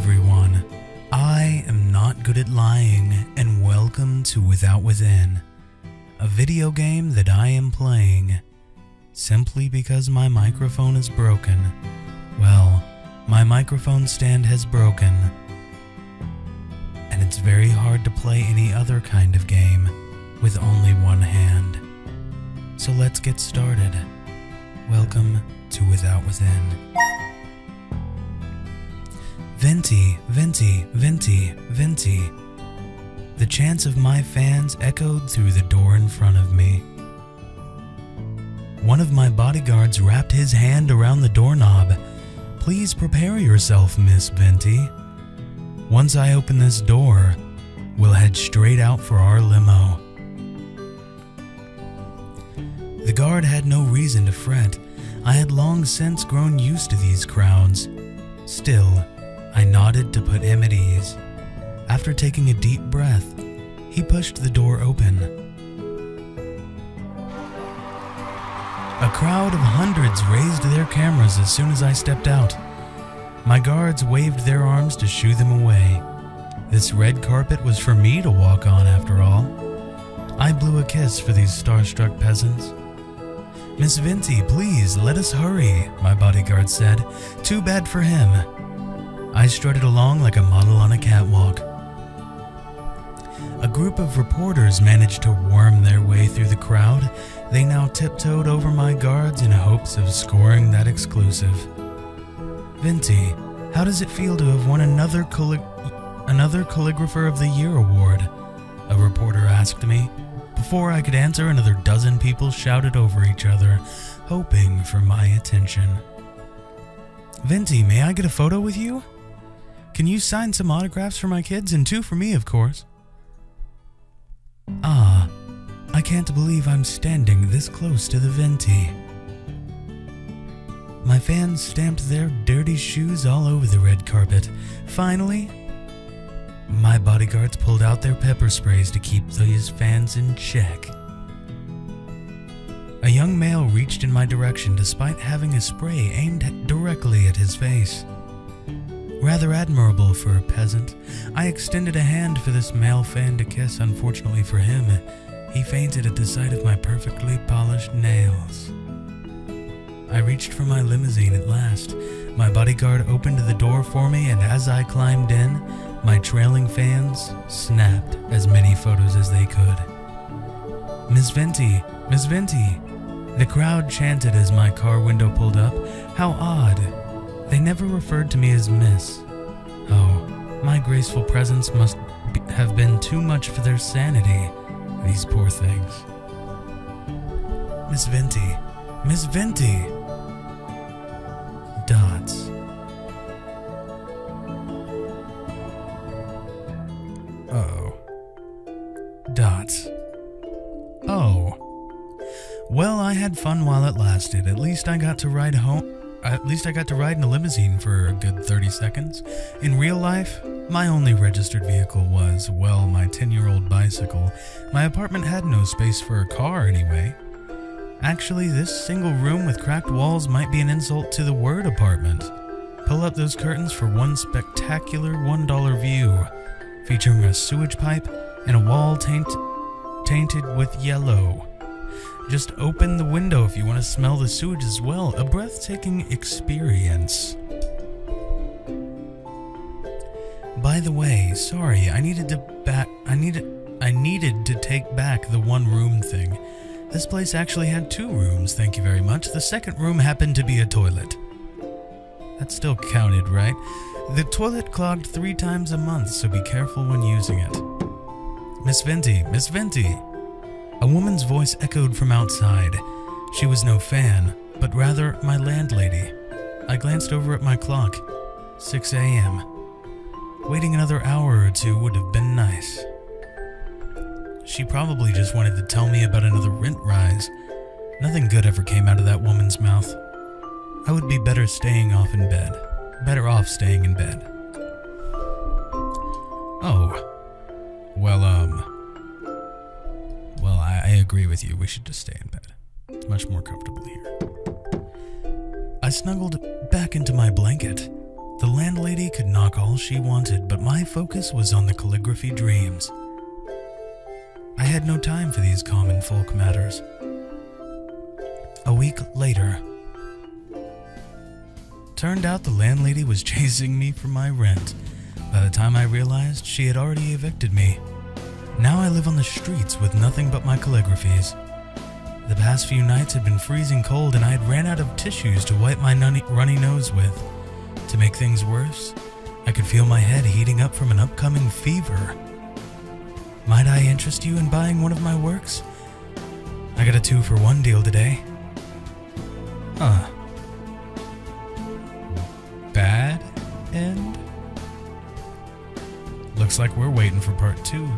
everyone. I am not good at lying, and welcome to Without Within, a video game that I am playing simply because my microphone is broken. Well, my microphone stand has broken, and it's very hard to play any other kind of game with only one hand. So let's get started. Welcome to Without Within. Venti, venti, venti, venti. The chants of my fans echoed through the door in front of me. One of my bodyguards wrapped his hand around the doorknob. Please prepare yourself, Miss Venti. Once I open this door, we'll head straight out for our limo. The guard had no reason to fret. I had long since grown used to these crowds. Still, I nodded to put him at ease. After taking a deep breath, he pushed the door open. A crowd of hundreds raised their cameras as soon as I stepped out. My guards waved their arms to shoo them away. This red carpet was for me to walk on after all. I blew a kiss for these starstruck peasants. Miss Venti, please, let us hurry, my bodyguard said. Too bad for him. I strutted along like a model on a catwalk. A group of reporters managed to worm their way through the crowd. They now tiptoed over my guards in hopes of scoring that exclusive. Venti, how does it feel to have won another Calligrapher of the Year award? A reporter asked me. Before I could answer, another dozen people shouted over each other, hoping for my attention. Venti, may I get a photo with you? Can you sign some autographs for my kids, and 2 for me, of course? Ah, I can't believe I'm standing this close to the Venti. My fans stamped their dirty shoes all over the red carpet. Finally, my bodyguards pulled out their pepper sprays to keep these fans in check. A young male reached in my direction despite having a spray aimed directly at his face. Rather admirable for a peasant. I extended a hand for this male fan to kiss. Unfortunately for him, he fainted at the sight of my perfectly polished nails. I reached for my limousine at last. My bodyguard opened the door for me, and as I climbed in, my trailing fans snapped as many photos as they could. Miss Venti, Miss Venti. The crowd chanted as my car window pulled up. How odd. They never referred to me as Miss. Oh, my graceful presence must have been too much for their sanity, these poor things. Miss Venti, Miss Venti. Dots. Uh-oh. Dots. Oh. Well, I had fun while it lasted. At least I got to ride home. At least I got to ride in a limousine for a good 30 seconds. In real life, my only registered vehicle was, well, my 10-year-old bicycle. My apartment had no space for a car anyway. Actually, this single room with cracked walls might be an insult to the word apartment. Pull up those curtains for one spectacular $1 view, featuring a sewage pipe and a wall tainted with yellow. Just open the window if you want to smell the sewage as well. A breathtaking experience. By the way, sorry, I needed to take back the one room thing. This place actually had 2 rooms, thank you very much. The second room happened to be a toilet. That still counted, right? The toilet clogged 3 times a month, so be careful when using it. Miss Venti, Miss Venti. A woman's voice echoed from outside. She was no fan, but rather my landlady. I glanced over at my clock. 6 a.m. Waiting another hour or 2 would have been nice. She probably just wanted to tell me about another rent rise. Nothing good ever came out of that woman's mouth. I would be better off staying in bed. Oh. Well, I agree with you. We should just stay in bed. It's much more comfortable here. I snuggled back into my blanket. The landlady could knock all she wanted, but my focus was on the calligraphy dreams. I had no time for these common folk matters. A week later, turned out the landlady was chasing me for my rent. By the time I realized, she had already evicted me. Now I live on the streets with nothing but my calligraphies. The past few nights had been freezing cold and I had ran out of tissues to wipe my runny nose with. To make things worse, I could feel my head heating up from an upcoming fever. Might I interest you in buying one of my works? I got a 2-for-1 deal today. Huh. Bad end? Looks like we're waiting for part 2.